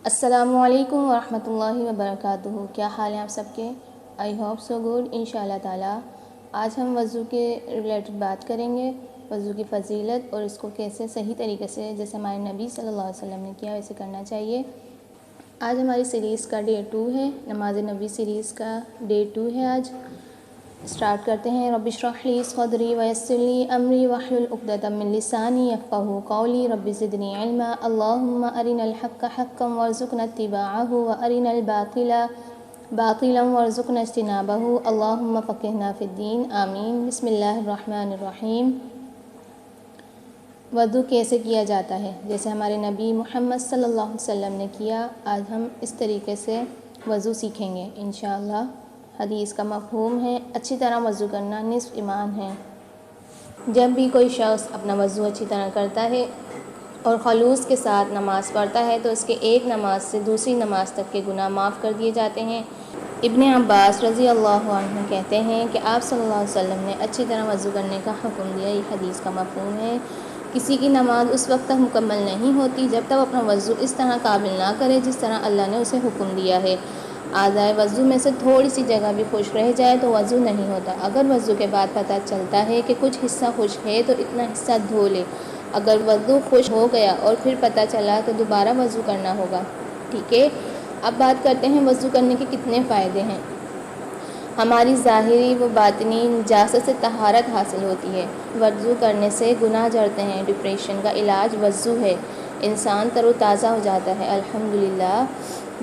السلام علیکم ورحمۃ اللہ وبرکاتہ۔ کیا حال ہیں آپ سب کے؟ آئی ہوپ سو گڈ انشاءاللہ تعالی۔ آج ہم وضو کے ریلیٹڈ بات کریں گے، وضو کی فضیلت اور اس کو کیسے صحیح طریقے سے جیسے ہمارے نبی صلی اللہ علیہ وسلم نے کیا ویسے کرنا چاہیے۔ آج ہماری سیریز کا ڈے 2 ہے، نماز نبی سیریز کا ڈے 2 ہے آج۔ اسٹارٹ کرتے ہیں۔ رب اشرح لی صدری ویسر لی امری واحلل عقدۃ من لسانی یفقہوا قولی رب زدنی علما اللہم ارنا الحق حقا وارزقنا اتباعہ وارنا الباطل باطلا وارزقنا اجتنابہ اللہم فقہنا فی الدین آمین۔ بسم اللہ الرحمن الرحیم۔ وضو کیسے کیا جاتا ہے؟ جیسے ہمارے نبی محمد صلی اللہ علیہ وسلم نے کیا، آج ہم اس طریقے سے وضو سیکھیں گے انشاءاللہ۔ حدیث کا مفہوم ہے اچھی طرح وضو کرنا نصف ایمان ہے۔ جب بھی کوئی شخص اپنا وضو اچھی طرح کرتا ہے اور خلوص کے ساتھ نماز پڑھتا ہے تو اس کے ایک نماز سے دوسری نماز تک کے گناہ معاف کر دیے جاتے ہیں۔ ابن عباس رضی اللہ عنہ کہتے ہیں کہ آپ صلی اللہ علیہ وسلم نے اچھی طرح وضو کرنے کا حکم دیا، یہ حدیث کا مفہوم ہے۔ کسی کی نماز اس وقت تک مکمل نہیں ہوتی جب تک اپنا وضو اس طرح قابل نہ کرے جس طرح اللہ نے اسے حکم دیا ہے۔ اعضائے وضو میں سے تھوڑی سی جگہ بھی خشک رہ جائے تو وضو نہیں ہوتا۔ اگر وضو کے بعد پتہ چلتا ہے کہ کچھ حصہ خشک ہے تو اتنا حصہ دھو لے۔ اگر وضو خشک ہو گیا اور پھر پتہ چلا تو دوبارہ وضو کرنا ہوگا، ٹھیک ہے۔ اب بات کرتے ہیں وضو کرنے کے کتنے فائدے ہیں۔ ہماری ظاہری و باطنی نجاست سے طہارت حاصل ہوتی ہے۔ وضو کرنے سے گناہ جھڑتے ہیں۔ ڈپریشن کا علاج وضو ہے۔ انسان تر و تازہ ہو جاتا ہے الحمدللہ۔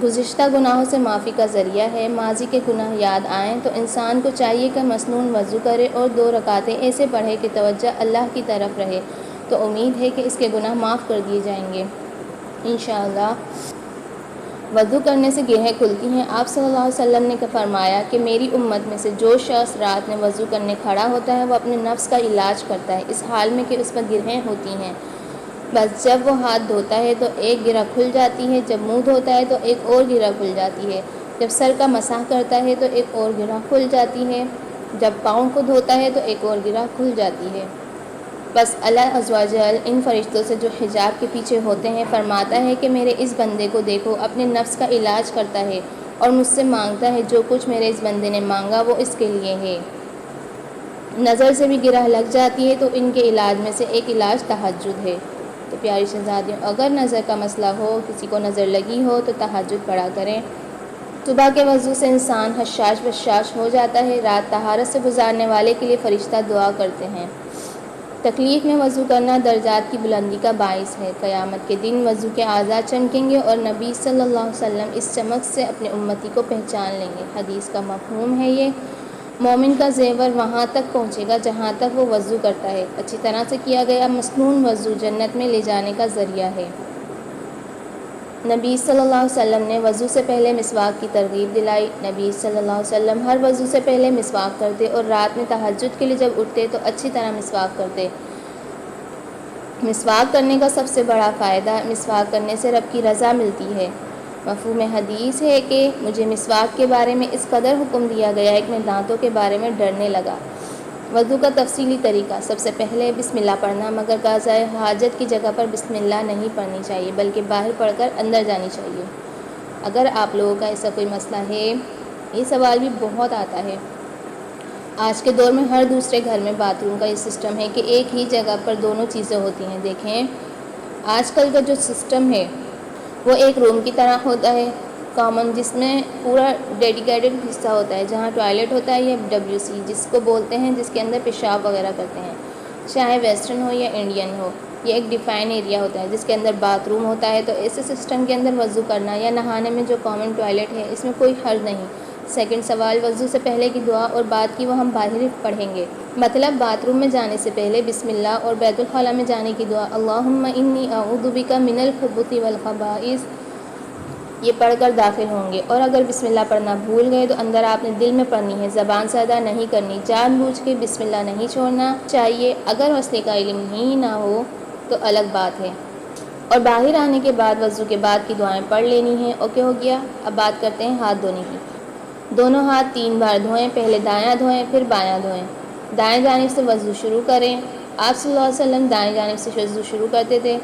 گزشتہ گناہوں سے معافی کا ذریعہ ہے۔ ماضی کے گناہ یاد آئیں تو انسان کو چاہیے کہ مسنون وضو کرے اور 2 رکعتیں ایسے پڑھے کہ توجہ اللہ کی طرف رہے، تو امید ہے کہ اس کے گناہ معاف کر دیے جائیں گے انشاءاللہ۔ وضو کرنے سے گرہیں کھلتی ہیں۔ آپ صلی اللہ علیہ وسلم نے فرمایا کہ میری امت میں سے جو شخص رات میں وضو کرنے کھڑا ہوتا ہے وہ اپنے نفس کا علاج کرتا ہے، اس حال میں کہ اس پر گرہیں ہوتی ہیں۔ بس جب وہ ہاتھ دھوتا ہے تو ایک گرہ کھل جاتی ہے، جب منہ دھوتا ہے تو ایک اور گرہ کھل جاتی ہے، جب سر کا مسح کرتا ہے تو ایک اور گرہ کھل جاتی ہے، جب پاؤں کو دھوتا ہے تو ایک اور گرہ کھل جاتی ہے۔ بس اللہ عز و جل ان فرشتوں سے جو حجاب کے پیچھے ہوتے ہیں فرماتا ہے کہ میرے اس بندے کو دیکھو، اپنے نفس کا علاج کرتا ہے اور مجھ سے مانگتا ہے، جو کچھ میرے اس بندے نے مانگا وہ اس کے لیے ہے۔ نظر سے بھی گرہ لگ جاتی ہے تو ان کے علاج میں سے ایک علاج تہجد ہے۔ تو پیاری شہزادیوں، اگر نظر کا مسئلہ ہو، کسی کو نظر لگی ہو تو تہجد پڑھا کریں۔ صبح کے وضو سے انسان حشاش بشاش ہو جاتا ہے۔ رات طہارت سے گزارنے والے کے لیے فرشتہ دعا کرتے ہیں۔ تکلیف میں وضو کرنا درجات کی بلندی کا باعث ہے۔ قیامت کے دن وضو کے اعضاء چمکیں گے اور نبی صلی اللہ علیہ وسلم اس چمک سے اپنے امتی کو پہچان لیں گے۔ حدیث کا مفہوم ہے یہ۔ مومن کا زیور وہاں تک پہنچے گا جہاں تک وہ وضو کرتا ہے۔ اچھی طرح سے کیا گیا مسنون وضو جنت میں لے جانے کا ذریعہ ہے۔ نبی صلی اللہ علیہ وسلم نے وضو سے پہلے مسواک کی ترغیب دلائی۔ نبی صلی اللہ علیہ وسلم ہر وضو سے پہلے مسواک کرتے اور رات میں تہجد کے لیے جب اٹھتے تو اچھی طرح مسواک کرتے۔ مسواک کرنے کا سب سے بڑا فائدہ مسواک کرنے سے رب کی رضا ملتی ہے۔ مفہوم حدیث ہے کہ مجھے مسواک کے بارے میں اس قدر حکم دیا گیا ہے کہ میں دانتوں کے بارے میں ڈرنے لگا۔ وضو کا تفصیلی طریقہ: سب سے پہلے بسم اللہ پڑھنا، مگر قضائے حاجت کی جگہ پر بسم اللہ نہیں پڑھنی چاہیے بلکہ باہر پڑھ کر اندر جانی چاہیے۔ اگر آپ لوگوں کا ایسا کوئی مسئلہ ہے، یہ سوال بھی بہت آتا ہے۔ آج کے دور میں ہر دوسرے گھر میں باتھ روم کا یہ سسٹم ہے کہ ایک ہی جگہ پر دونوں چیزیں ہوتی ہیں۔ دیکھیں آج کل کا جو سسٹم ہے وہ ایک روم کی طرح ہوتا ہے کامن، جس میں پورا ڈیڈیکیٹڈ حصہ ہوتا ہے جہاں ٹوائلٹ ہوتا ہے، یا WC جس کو بولتے ہیں، جس کے اندر پیشاب وغیرہ کرتے ہیں، چاہے ویسٹرن ہو یا انڈین ہو۔ یہ ایک ڈیفائن ایریا ہوتا ہے جس کے اندر باتھ روم ہوتا ہے۔ تو ایسے سسٹم کے اندر وضو کرنا یا نہانے میں جو کامن ٹوائلٹ ہے اس میں کوئی حرج نہیں۔ سیکنڈ سوال، وضو سے پہلے کی دعا اور بعد کی وہ ہم باہر پڑھیں گے۔ مطلب باتھ روم میں جانے سے پہلے بسم اللہ اور بیت الخلاء میں جانے کی دعا اللہم انی اعوذ بک من الخبث والخبائث، یہ پڑھ کر داخل ہوں گے۔ اور اگر بسم اللہ پڑھنا بھول گئے تو اندر آپ نے دل میں پڑھنی ہے، زبان سے ادا نہیں کرنی، جان بوجھ کے بسم اللہ نہیں چھوڑنا چاہیے۔ اگر مسئلے کا علم ہی نہ ہو تو الگ بات ہے۔ اور باہر آنے کے بعد وضو کے بعد کی دعائیں پڑھ لینی ہیں۔ اوکے ہو گیا؟ اب بات کرتے ہیں ہاتھ دھونے کی۔ دونوں ہاتھ 3 بار دھوئیں، پہلے دایاں دھوئیں پھر بایاں دھوئیں۔ دائیں جانب سے وضو شروع کریں۔ آپ صلی اللہ علیہ وسلم دائیں جانب سے وضو شروع کرتے تھے۔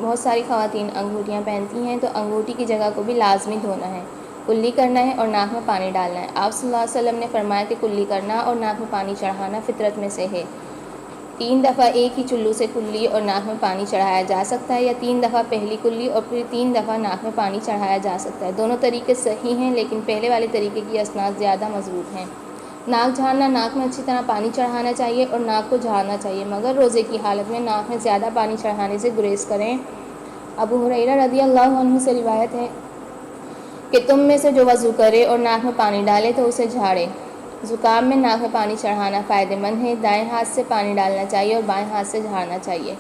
بہت ساری خواتین انگوٹھیاں پہنتی ہیں تو انگوٹھی کی جگہ کو بھی لازمی دھونا ہے، کلی کرنا ہے اور ناک میں پانی ڈالنا ہے۔ آپ صلی اللہ علیہ وسلم نے فرمایا کہ کلی کرنا اور ناک میں پانی چڑھانا فطرت میں سے ہے۔ 3 دفعہ ایک ہی چلو سے کلی اور ناک میں پانی چڑھایا جا سکتا ہے، یا 3 دفعہ پہلی کلی اور پھر 3 دفعہ ناک میں پانی چڑھایا جا سکتا ہے۔ دونوں طریقے صحیح ہیں، لیکن پہلے والے طریقے کی اسناد زیادہ مضبوط ہیں۔ ناک جھاڑنا، ناک میں اچھی طرح پانی چڑھانا چاہیے اور ناک کو جھاڑنا چاہیے، مگر روزے کی حالت میں ناک میں زیادہ پانی چڑھانے سے گریز کریں۔ ابو ہریرہ رضی اللہ عنہ سے روایت ہے کہ تم میں سے جو وضو کرے اور ناک میں پانی ڈالے تو اسے جھاڑے۔ زکام میں ناک میں پانی چڑھانا فائدہ مند ہے، دائیں ہاتھ سے پانی ڈالنا چاہیے اور بائیں ہاتھ سے جھاڑنا چاہیے۔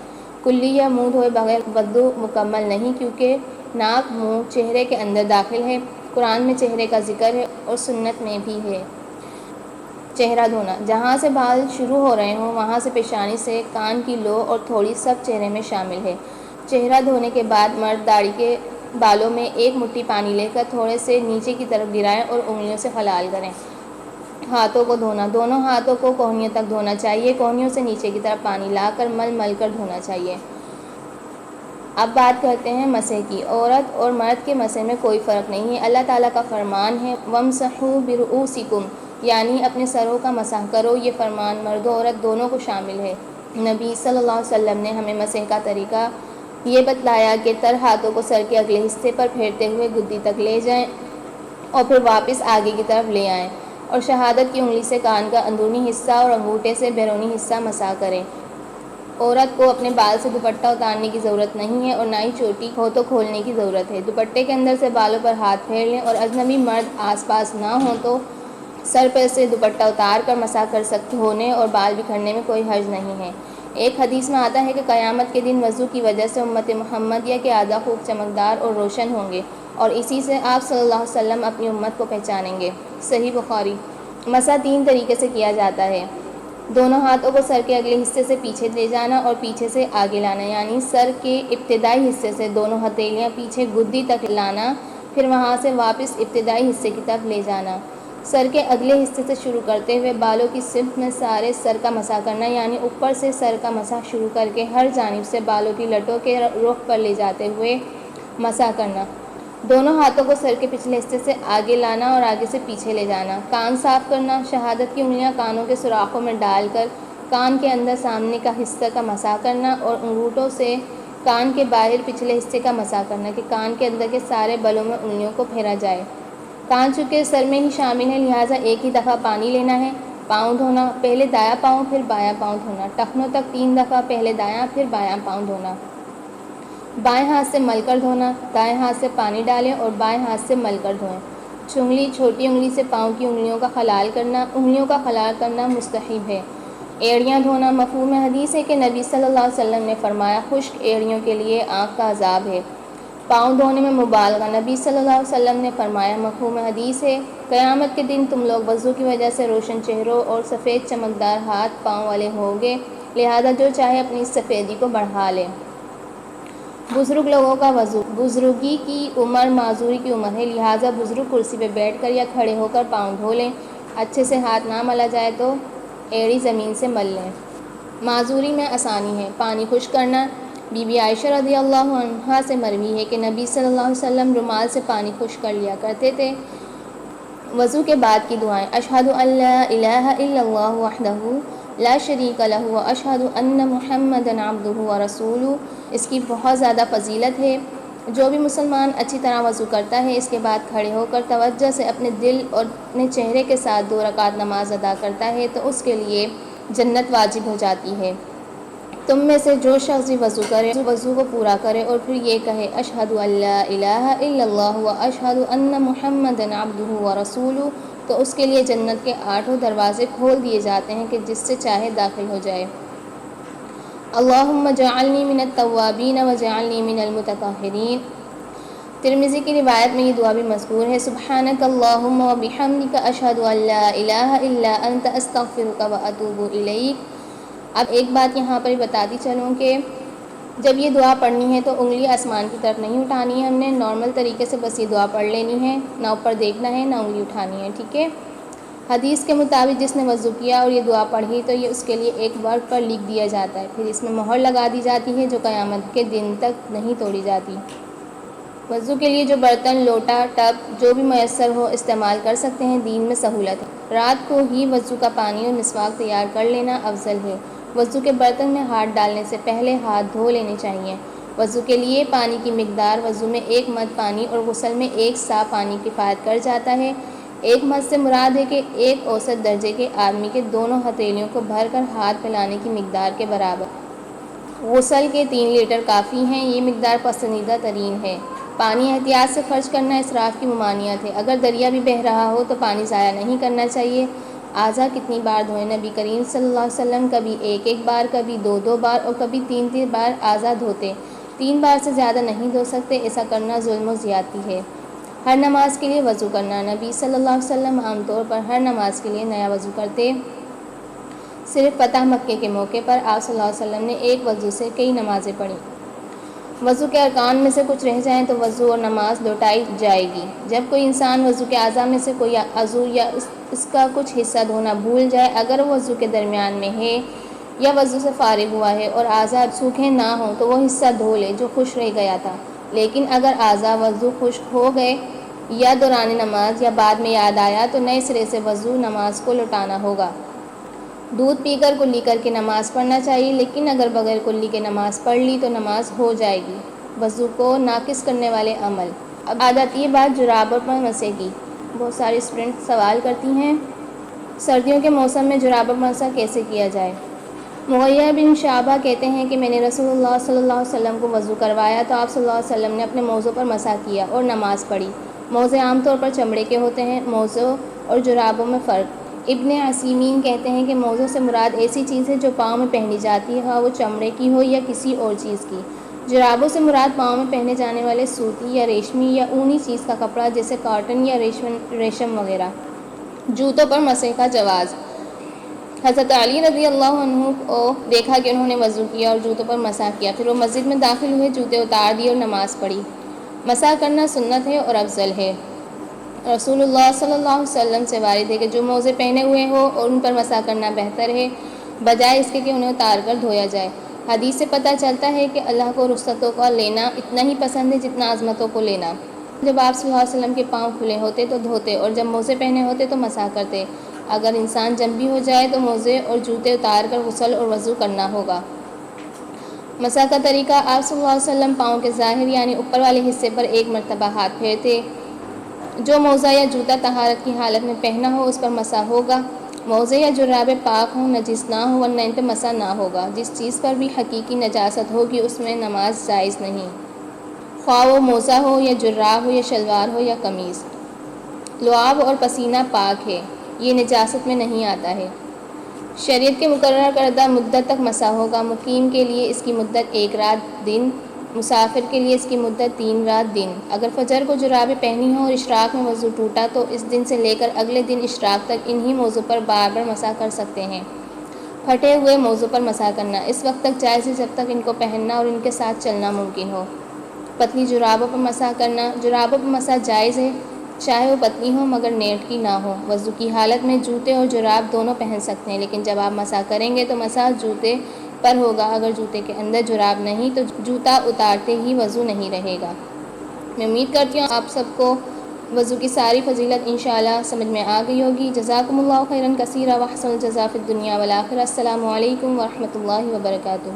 کلی یا منہ دھوئے بغیر وضو مکمل نہیں، کیونکہ ناک منہ چہرے کے اندر داخل ہے۔ قرآن میں چہرے کا ذکر ہے اور سنت میں بھی ہے۔ چہرہ دھونا، جہاں سے بال شروع ہو رہے ہوں وہاں سے پیشانی سے کان کی لو اور تھوڑی سب چہرے میں شامل ہے۔ چہرہ دھونے کے بعد مرد داڑھی کے بالوں میں 1 مٹھی پانی لے کر تھوڑے سے نیچے کی طرف گرائیں اور انگلیوں سے خلال کریں۔ ہاتھوں کو دھونا، دونوں ہاتھوں کو کوہنیوں تک دھونا چاہیے، کوہنیوں سے نیچے کی طرف پانی لا کر مل مل کر دھونا چاہیے۔ اب بات کرتے ہیں مسح کی۔ عورت اور مرد کے مسح میں کوئی فرق نہیں ہے۔ اللہ تعالیٰ کا فرمان ہے وَامْسَحُوا بِرُؤُوسِكُمْ، یعنی اپنے سروں کا مسح کرو۔ یہ فرمان مرد و عورت دونوں کو شامل ہے۔ نبی صلی اللہ علیہ وسلم نے ہمیں مسح کا طریقہ یہ بتلایا کہ تر ہاتھوں کو سر کے اگلے حصے پر پھیرتے ہوئے گدی تک لے جائیں اور پھر واپس آگے کی طرف لے آئیں، اور شہادت کی انگلی سے کان کا اندرونی حصہ اور انگوٹھے سے بیرونی حصہ مسح کریں۔ عورت کو اپنے بال سے دوپٹہ اتارنے کی ضرورت نہیں ہے اور نہ ہی چوٹی ہو تو کھولنے کی ضرورت ہے۔ دوپٹے کے اندر سے بالوں پر ہاتھ پھیر لیں، اور اجنبی مرد آس پاس نہ ہوں تو سر پر سے دوپٹہ اتار کر مسح کر سکتے۔ ہونے اور بال بکھرنے میں کوئی حرج نہیں ہے۔ ایک حدیث میں آتا ہے کہ قیامت کے دن وضو کی وجہ سے امت محمدیہ کے اعضاء خوب چمکدار اور روشن ہوں گے، اور اسی سے آپ صلی اللہ علیہ وسلم اپنی امت کو پہچانیں گے۔ صحیح بخاری۔ مسح 3 طریقے سے کیا جاتا ہے۔ دونوں ہاتھوں کو سر کے اگلے حصے سے پیچھے لے جانا اور پیچھے سے آگے لانا، یعنی سر کے ابتدائی حصے سے دونوں ہتھیلیاں پیچھے گدی تک لانا، پھر وہاں سے واپس ابتدائی حصے کی طرف لے جانا۔ سر کے اگلے حصے سے شروع کرتے ہوئے بالوں کی سمت میں سارے سر کا مسح کرنا، یعنی اوپر سے سر کا مسح شروع کر کے ہر جانب سے بالوں کی لٹوں کے رخ پر لے جاتے ہوئے مسح کرنا۔ دونوں ہاتھوں کو سر کے پچھلے حصے سے آگے لانا اور آگے سے پیچھے لے جانا۔ کان صاف کرنا، شہادت کی انگلیاں کانوں کے سوراخوں میں ڈال کر کان کے اندر سامنے کا حصہ کا مسح کرنا، اور انگوٹھوں سے کان کے باہر پچھلے حصے کا مسح کرنا کہ کان کے اندر کے سارے بلوں میں انگلیوں کو پھیرا جائے۔ کان چونکہ سر میں ہی شامل ہیں، لہٰذا ایک ہی دفعہ پانی لینا ہے۔ پاؤں دھونا، پہلے دایاں پاؤں پھر بایاں پاؤں دھونا۔ ٹخنوں تک 3 دفعہ، پہلے دایاں پھر بایاں پاؤں دھونا۔ بائیں ہاتھ سے مل کر دھونا، دائیں ہاتھ سے پانی ڈالیں اور بائیں ہاتھ سے مل کر دھوئیں۔ چنگلی، چھوٹی انگلی سے پاؤں کی انگلیوں کا خلال کرنا، انگلیوں کا خلال کرنا مستحب ہے۔ ایڑیاں دھونا، مفہوم حدیث ہے کہ نبی صلی اللہ علیہ وسلم نے فرمایا خشک ایڑیوں کے لیے آنکھ کا عذاب ہے۔ پاؤں دھونے میں مبالغہ، نبی صلی اللہ علیہ وسلم نے فرمایا، مفہوم حدیث ہے قیامت کے دن تم لوگ وضو کی وجہ سے روشن چہروں اور سفید چمکدار ہاتھ پاؤں والے ہوگے، لہذا جو چاہے اپنی سفیدی کو بڑھا لے۔ بزرگ لوگوں کا وضو، بزرگی کی عمر معذوری کی عمر ہے، لہٰذا بزرگ کرسی پہ بیٹھ کر یا کھڑے ہو کر پاؤں دھو لیں۔ اچھے سے ہاتھ نہ ملا جائے تو ایڑی زمین سے مل لیں۔ معذوری میں آسانی ہے۔ پانی خشک کرنا، بی بی عائشہ رضی اللہ عنہا سے مروی ہے کہ نبی صلی اللہ علیہ وسلم رومال سے پانی خشک کر لیا کرتے تھے۔ وضو کے بعد کی دعائیں: اشہد ان لا الہ الا اللہ وحدہ لا شریک لہ واشہد ان محمدا عبدہ ورسولہ، اس کی بہت زیادہ فضیلت ہے۔ جو بھی مسلمان اچھی طرح وضو کرتا ہے، اس کے بعد کھڑے ہو کر توجہ سے اپنے دل اور اپنے چہرے کے ساتھ 2 رکعت نماز ادا کرتا ہے تو اس کے لیے جنت واجب ہو جاتی ہے۔ تم میں سے جو شخص بھی وضو کرے، وضو کو پورا کرے اور پھر یہ کہے اشہد ان لا الہ الا اللہ واشہد ان محمدا عبدہ ورسولہ، تو اس کے لیے جنت کے 8 دروازے کھول دیے جاتے ہیں کہ جس سے چاہے داخل ہو جائے۔ اللہم اجعلنی من التوابین واجعلنی من المتطہرین۔ ترمذی کی روایت میں یہ دعا بھی مذکور ہے: سبحانک اللہم وبحمدک اشہد ان لا الہ الا انت استغفرک واتوب الیک۔ اب ایک بات یہاں پر بتاتی چلوں کہ جب یہ دعا پڑھنی ہے تو انگلی آسمان کی طرف نہیں اٹھانی ہے، ہم نے نارمل طریقے سے بس یہ دعا پڑھ لینی ہے، نہ اوپر دیکھنا ہے نہ انگلی اٹھانی ہے، ٹھیک ہے۔ حدیث کے مطابق جس نے وضو کیا اور یہ دعا پڑھی تو یہ اس کے لیے ایک ورق پر لکھ دیا جاتا ہے، پھر اس میں مہر لگا دی جاتی ہے جو قیامت کے دن تک نہیں توڑی جاتی۔ وضو کے لیے جو برتن، لوٹا، ٹب جو بھی میسر ہو استعمال کر سکتے ہیں، دین میں سہولت ہے۔ رات کو ہی وضو کا پانی اور مسواک تیار کر لینا افضل ہے۔ وضو کے برتن میں ہاتھ ڈالنے سے پہلے ہاتھ دھو لینے چاہیے۔ وضو کے لیے پانی کی مقدار: وضو میں 1 مد پانی اور غسل میں 1 سا پانی کفایت کر جاتا ہے۔ 1 مد سے مراد ہے کہ ایک اوسط درجے کے آدمی کے دونوں ہتھیلیوں کو بھر کر ہاتھ پھیلانے کی مقدار کے برابر۔ غسل کے 3 لیٹر کافی ہیں، یہ مقدار پسندیدہ ترین ہے۔ پانی احتیاط سے خرچ کرنا اسراف کی ممانعت ہے۔ اگر دریا بھی بہہ رہا ہو تو پانی ضائع نہیں کرنا چاہیے۔ اعضاء کتنی بار دھوئیں؟ نبی کریم صلی اللہ علیہ وسلم کبھی 1 بار، کبھی 2 بار اور کبھی 3 بار اعضاء دھوتے۔ 3 بار سے زیادہ نہیں دھو سکتے، ایسا کرنا ظلم و زیادتی ہے۔ ہر نماز کے لیے وضو کرنا: نبی صلی اللہ علیہ وسلم عام طور پر ہر نماز کے لیے نیا وضو کرتے۔ صرف فتح مکہ کے موقع پر آپ صلی اللہ علیہ وسلم نے ایک وضو سے کئی نمازیں پڑھیں۔ وضو کے ارکان میں سے کچھ رہ جائیں تو وضو اور نماز لوٹائی جائے گی۔ جب کوئی انسان وضو کے اعضاء میں سے کوئی عضو یا اس کا کچھ حصہ دھونا بھول جائے، اگر وہ وضو کے درمیان میں ہے یا وضو سے فارغ ہوا ہے اور اعضاء سوکھے نہ ہوں تو وہ حصہ دھو لے جو خشک رہ گیا تھا۔ لیکن اگر اعضاء وضو خشک ہو گئے یا دوران نماز یا بعد میں یاد آیا تو نئے سرے سے وضو نماز کو لوٹانا ہوگا۔ دودھ پی کر کلی کر کے نماز پڑھنا چاہیے، لیکن اگر بغیر کلی کے نماز پڑھ لی تو نماز ہو جائے گی۔ وضو کو ناقص کرنے والے عمل۔ اب آ جاتی ہے بات جرابوں پر مسح کی۔ بہت ساری اسٹوڈنٹ سوال کرتی ہیں سردیوں کے موسم میں جرابوں پر مسح کیسے کیا جائے؟ مغیرہ بن شعبہ کہتے ہیں کہ میں نے رسول اللہ صلی اللہ علیہ وسلم کو وضو کروایا تو آپ صلی اللہ علیہ وسلم نے اپنے موزوں پر مسح کیا اور نماز پڑھی۔ موزے عام طور پر چمڑے کے ہوتے ہیں۔ موزوں اور جرابوں میں فرق۔ ابن عثیمین کہتے ہیں کہ موزوں سے مراد ایسی چیز ہے جو پاؤں میں پہنی جاتی ہے، وہ چمڑے کی ہو یا کسی اور چیز کی۔ جرابوں سے مراد پاؤں میں پہنے جانے والے سوتی یا ریشمی یا اونی چیز کا کپڑا جیسے کاٹن یا ریشم وغیرہ۔ جوتوں پر مسح کا جواز۔ حضرت علی رضی اللہ عنہ کو دیکھا کہ انہوں نے وضو کیا اور جوتوں پر مسح کیا، پھر وہ مسجد میں داخل ہوئے، جوتے اتار دیے اور نماز پڑھی۔ مسح کرنا سنت ہے اور افضل ہے۔ رسول اللہ صلی اللہ علیہ وسلم سے وارد ہے کہ جو موزے پہنے ہوئے ہو اور ان پر مسح کرنا بہتر ہے بجائے اس کے کہ انہیں اتار کر دھویا جائے۔ حدیث سے پتہ چلتا ہے کہ اللہ کو رخصتوں کا لینا اتنا ہی پسند ہے جتنا عظمتوں کو لینا۔ جب آپ صلی اللہ علیہ وسلم کے پاؤں کھلے ہوتے تو دھوتے اور جب موزے پہنے ہوتے تو مسح کرتے۔ اگر انسان جنبی ہو جائے تو موزے اور جوتے اتار کر غسل اور وضو کرنا ہوگا۔ مسح کا طریقہ: آپ صلی اللہ علیہ وسلم پاؤں کے ظاہر یعنی اوپر والے حصے پر 1 مرتبہ ہاتھ پھیرتے۔ جو موزہ یا جوتا طہارت کی حالت میں پہنا ہو اس پر مسح ہوگا۔ موزے یا جرابیں پاک ہوں، نجس نہ ہوں ورنہ ان پہ مسح نہ ہوگا۔ جس چیز پر بھی حقیقی نجاست ہوگی اس میں نماز جائز نہیں، خواہ وہ موزہ ہو یا جراب ہو یا شلوار ہو یا قمیض۔ لعاب اور پسینہ پاک ہے، یہ نجاست میں نہیں آتا ہے۔ شریعت کے مقررہ کردہ مدت تک مسح ہوگا۔ مقیم کے لیے اس کی مدت 1 رات دن، مسافر کے لیے اس کی مدت 3 رات دن۔ اگر فجر کو جرابیں پہنی ہوں اور اشراق میں وضو ٹوٹا تو اس دن سے لے کر اگلے دن اشراق تک انہی موزوں پر بار بار مسح کر سکتے ہیں۔ پھٹے ہوئے موزوں پر مسح کرنا اس وقت تک جائز ہے جب تک ان کو پہننا اور ان کے ساتھ چلنا ممکن ہو۔ پتلی جرابوں پر مسح کرنا: جرابوں پر مسح جائز ہے چاہے وہ پتلی ہوں مگر نیٹ کی نہ ہو۔ وضو کی حالت میں جوتے اور جراب دونوں پہن سکتے ہیں، لیکن جب آپ مسح کریں گے تو مسح جوتے پر ہوگا۔ اگر جوتے کے اندر جراب نہیں تو جوتا اتارتے ہی وضو نہیں رہے گا۔ میں امید کرتی ہوں آپ سب کو وضو کی ساری فضیلت انشاءاللہ سمجھ میں آ گئی ہوگی۔ جزاکم اللہ خیرا کثیرا واحسن الجزاء فی الدنیا والآخرہ۔ السلام علیکم ورحمۃ اللہ وبرکاتہ۔